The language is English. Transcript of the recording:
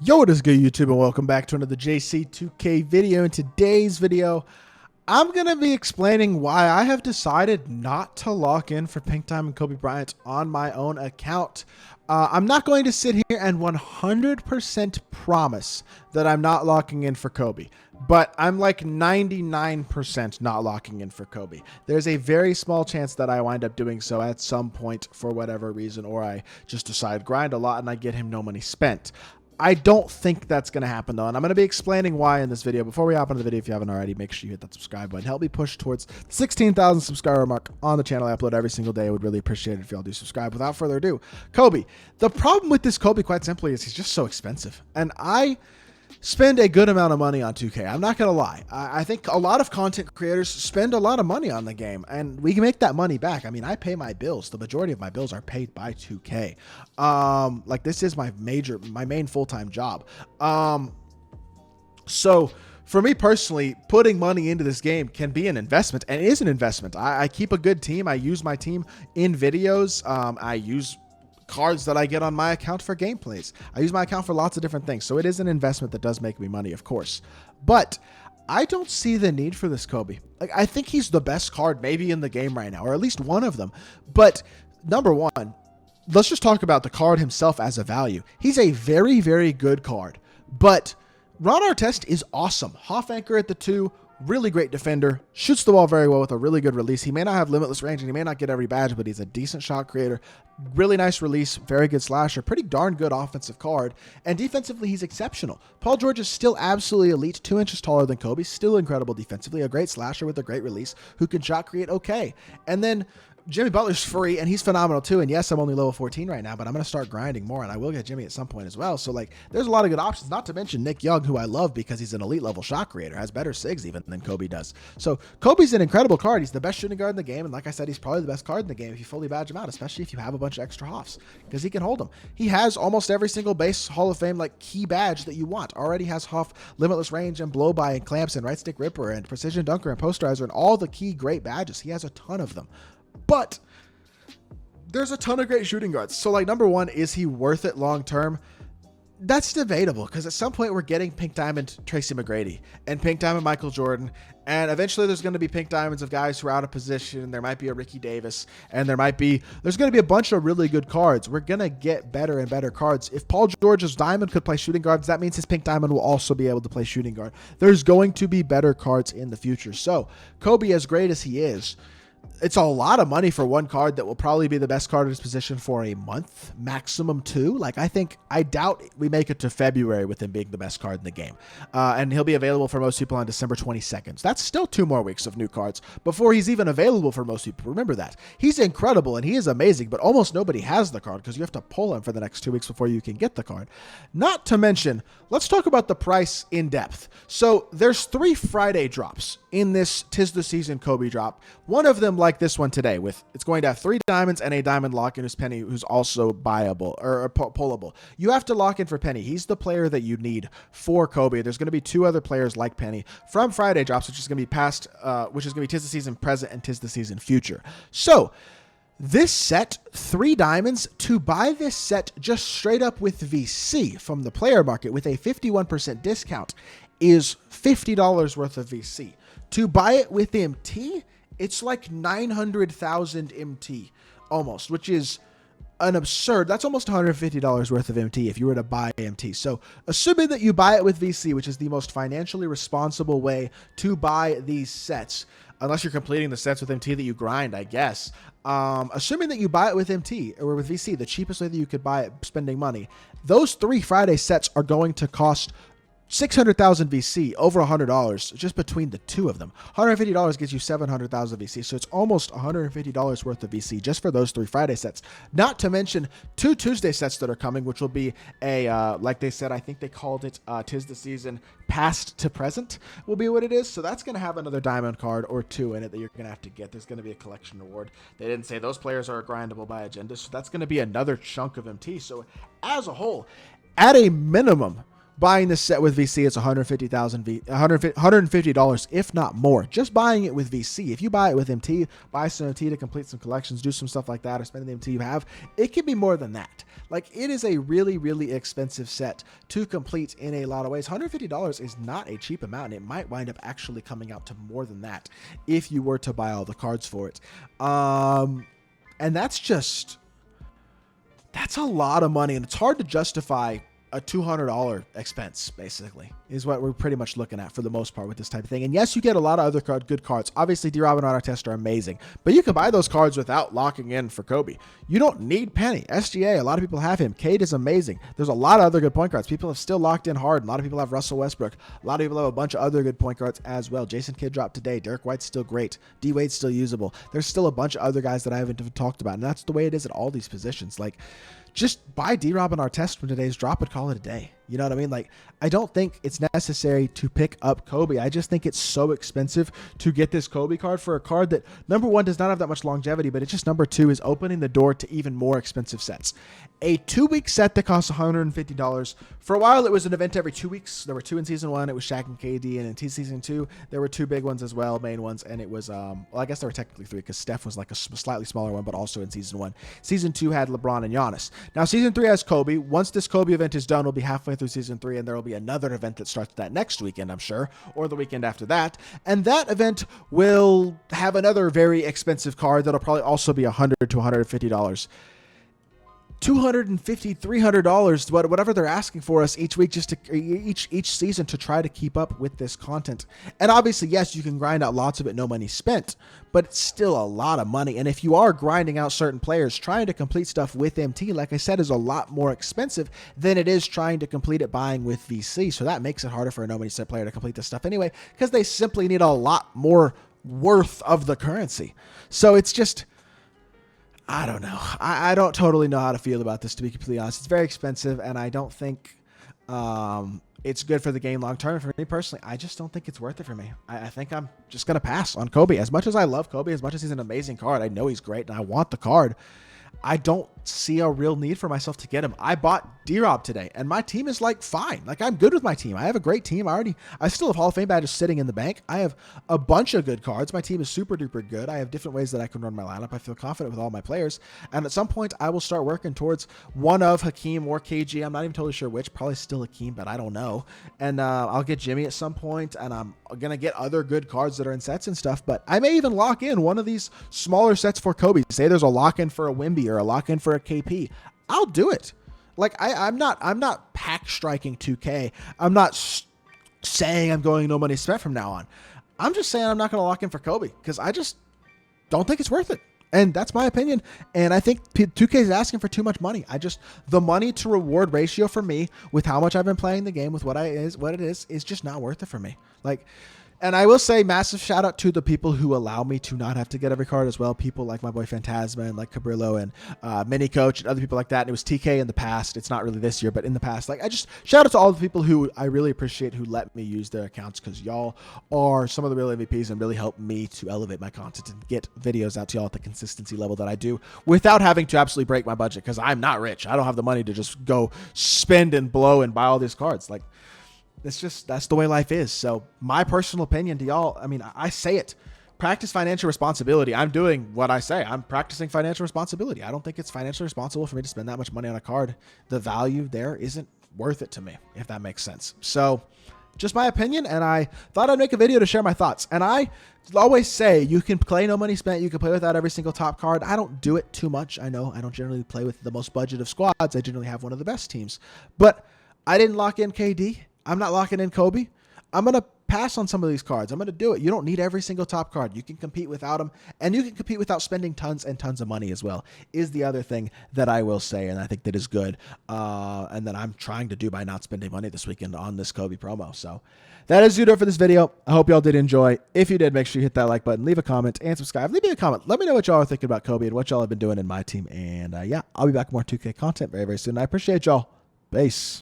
Yo, what is good, YouTube, and welcome back to another JC2K video. In today's video, I'm going to be explaining why I have decided not to lock in for Pink Diamond Kobe Bryant on my own account. I'm not going to sit here and 100% promise that I'm not locking in for Kobe, but I'm like 99% not locking in for Kobe. There's a very small chance that I wind up doing so at some point for whatever reason, or I just decide grind a lot and I get him no money spent. I don't think that's going to happen, though, and I'm going to be explaining why in this video. Before we hop into the video, if you haven't already, make sure you hit that subscribe button. Help me push towards the 16,000 subscriber mark on the channel. I upload every single day. I would really appreciate it if y'all do subscribe. Without further ado, Kobe. The problem with this Kobe, quite simply, is he's just so expensive, and I spend a good amount of money on 2K. I'm not going to lie. I think a lot of content creators spend a lot of money on the game, and we can make that money back. I mean, I pay my bills. The majority of my bills are paid by 2K. Like, this is my main full-time job. So for me personally, putting money into this game can be an investment, and it is an investment. I keep a good team. I use my team in videos. I use cards that I get on my account for gameplays. I use my account for lots of different things. So it is an investment that does make me money, of course. But I don't see the need for this Kobe. Like, I think he's the best card maybe in the game right now, or at least one of them. But number one, let's just talk about the card himself as a value. He's a very, very good card. But Ron Artest is awesome. Half anchor at the 2. Really great defender, shoots the ball very well with a really good release. He may not have limitless range and he may not get every badge, but he's a decent shot creator. Really nice release, very good slasher, pretty darn good offensive card. And defensively, he's exceptional. Paul George is still absolutely elite, 2 inches taller than Kobe, still incredible defensively, a great slasher with a great release who can shot create okay. And then Jimmy Butler's free, and he's phenomenal too. And yes, I'm only level 14 right now, but I'm going to start grinding more, and I will get Jimmy at some point as well. So, like, there's a lot of good options, not to mention Nick Young, who I love because he's an elite level shot creator, has better SIGs even than Kobe does. So, Kobe's an incredible card. He's the best shooting guard in the game, and like I said, he's probably the best card in the game if you fully badge him out, especially if you have a bunch of extra Hoffs, because he can hold them. He has almost every single base Hall of Fame, like, key badge that you want. Already has Hoff, limitless range, and blow by, and clamps, and right stick ripper, and precision dunker, and posterizer, and all the key great badges. He has a ton of them. But there's a ton of great shooting guards. So, like, number one, is he worth it long term? That's debatable, because at some point we're getting Pink Diamond Tracy McGrady and Pink Diamond Michael Jordan, and eventually there's going to be Pink Diamonds of guys who are out of position. There might be a Ricky Davis, and there's going to be a bunch of really good cards. We're going to get better and better cards. If Paul George's Diamond could play shooting guards, that means his Pink Diamond will also be able to play shooting guard. There's going to be better cards in the future. So, Kobe, as great as he is, it's a lot of money for one card that will probably be the best card in his position for a month, maximum 2. Like, I doubt we make it to February with him being the best card in the game. And he'll be available for most people on December 22nd. That's still 2 more weeks of new cards before he's even available for most people. Remember that. He's incredible and he is amazing, but almost nobody has the card because you have to pull him for the next 2 weeks before you can get the card. Not to mention, let's talk about the price in depth. So there's 3 Friday drops in this 'Tis the Season Kobe drop. One of them, like this one today, it's going to have 3 diamonds and a diamond lock in his Penny, who's also buyable or pullable. You have to lock in for Penny. He's the player that you need for Kobe. There's going to be 2 other players like Penny from Friday drops, which is going to be past, which is going to be 'Tis the Season Present and 'Tis the Season Future. So this set, 3 diamonds, to buy this set just straight up with VC from the player market with a 51% discount is $50 worth of VC. To buy it with MT, it's like 900,000 MT almost, which is an absurd. That's almost $150 worth of MT if you were to buy MT. So assuming that you buy it with VC, which is the most financially responsible way to buy these sets, unless you're completing the sets with MT that you grind, I guess. Assuming that you buy it with MT or with VC, the cheapest way that you could buy it spending money, those 3 Friday sets are going to cost 600,000 VC, over $100 just between the 2 of them. $150 gets you 700,000 VC, so it's almost $150 worth of VC just for those 3 Friday sets. Not to mention 2 Tuesday sets that are coming, which will be a, like they said, I think they called it 'Tis the Season Past to Present will be what it is. So that's going to have another diamond card or 2 in it that you're going to have to get. There's going to be a collection reward. They didn't say those players are grindable by agenda, so that's going to be another chunk of MT. So as a whole, at a minimum, buying this set with VC, it's $150, if not more. Just buying it with VC. If you buy it with MT, buy some MT to complete some collections, do some stuff like that, or spend the MT you have, it can be more than that. Like, it is a really, really expensive set to complete in a lot of ways. $150 is not a cheap amount, and it might wind up actually coming out to more than that if you were to buy all the cards for it. And that's a lot of money, and it's hard to justify a $200 expense, basically, is what we're pretty much looking at for the most part with this type of thing. And yes, you get a lot of other good cards. Obviously, D-Rob and Artest are amazing, but you can buy those cards without locking in for Kobe. You don't need Penny. SGA, a lot of people have him. Cade is amazing. There's a lot of other good point guards. People have still locked in hard. A lot of people have Russell Westbrook. A lot of people have a bunch of other good point guards as well. Jason Kidd dropped today. Derek White's still great. D-Wade's still usable. There's still a bunch of other guys that I haven't even talked about, and that's the way it is at all these positions. Like, just buy D-Rob and Artest from today's drop and call it a day. You know what I mean? Like, I don't think it's necessary to pick up Kobe. I just think it's so expensive to get this Kobe card for a card that, number one, does not have that much longevity, but it's just, number two, is opening the door to even more expensive sets. A 2-week set that costs $150. For a while, it was an event every 2 weeks. There were 2 in season 1. It was Shaq and KD. And in season 2, there were 2 big ones as well, main ones. And it was, well, I guess there were technically 3 because Steph was like a slightly smaller one, but also in season 1. Season 2 had LeBron and Giannis. Now, season 3 has Kobe. Once this Kobe event is done, we'll be halfway through season 3, and there will be another event that starts that next weekend, I'm sure, or the weekend after that. And that event will have another very expensive card that'll probably also be $100 to $150. $250, $300, whatever they're asking for us each week, just to each season, to try to keep up with this content. And obviously, yes, you can grind out lots of it, no money spent, but it's still a lot of money. And if you are grinding out certain players, trying to complete stuff with MT, like I said, is a lot more expensive than it is trying to complete it buying with VC. So that makes it harder for a no money set player to complete this stuff anyway, because they simply need a lot more worth of the currency. So it's just, I don't know. I don't totally know how to feel about this, to be completely honest. It's very expensive, and I don't think it's good for the game long term. For me personally, I just don't think it's worth it for me. I think I'm just going to pass on Kobe. As much as I love Kobe, as much as he's an amazing card, I know he's great, and I want the card, I don't see a real need for myself to get him. I bought D-Rob today, and my team is like fine. Like, I'm good with my team. I have a great team. I still have Hall of Fame badges sitting in the bank. I have a bunch of good cards. My team is super duper good. I have different ways that I can run my lineup. I feel confident with all my players. And at some point, I will start working towards one of Hakeem or KG. I'm not even totally sure which. Probably still Hakeem, but I don't know. And I'll get Jimmy at some point, and I'm going to get other good cards that are in sets and stuff. But I may even lock in one of these smaller sets for Kobe. Say there's a lock-in for a Wimby or a lock-in for a KP. I'll do it. Like, I'm not pack striking 2K. I'm not saying I'm going no money spent from now on. I'm just saying I'm not going to lock in for Kobe because I just don't think it's worth it. And that's my opinion. And I think 2K is asking for too much money. The money to reward ratio for me with how much I've been playing the game with what it is just not worth it for me. Like, and I will say massive shout out to the people who allow me to not have to get every card as well. People like my boy Phantasma and like Cabrillo and Mini Coach and other people like that. And it was TK in the past. It's not really this year, but in the past. Like, I just shout out to all the people who I really appreciate who let me use their accounts, because y'all are some of the real MVPs and really help me to elevate my content and get videos out to y'all at the consistency level that I do without having to absolutely break my budget, because I'm not rich. I don't have the money to just go spend and blow and buy all these cards. Like, that's the way life is. So my personal opinion to y'all, I mean, I say it, practice financial responsibility. I'm doing what I say. I'm practicing financial responsibility. I don't think it's financially responsible for me to spend that much money on a card. The value there isn't worth it to me, if that makes sense. So just my opinion, and I thought I'd make a video to share my thoughts. And I always say you can play no money spent. You can play without every single top card. I don't do it too much. I know I don't generally play with the most budget of squads. I generally have one of the best teams. But I didn't lock in KD. I'm not locking in Kobe. I'm going to pass on some of these cards. I'm going to do it. You don't need every single top card. You can compete without them, and you can compete without spending tons and tons of money as well, is the other thing that I will say, and I think that is good, and that I'm trying to do by not spending money this weekend on this Kobe promo. So that is it for this video. I hope y'all did enjoy. If you did, make sure you hit that like button, leave a comment, and subscribe. Leave me a comment. Let me know what y'all are thinking about Kobe and what y'all have been doing in my team. And yeah, I'll be back with more 2K content very, very soon. I appreciate y'all. Peace.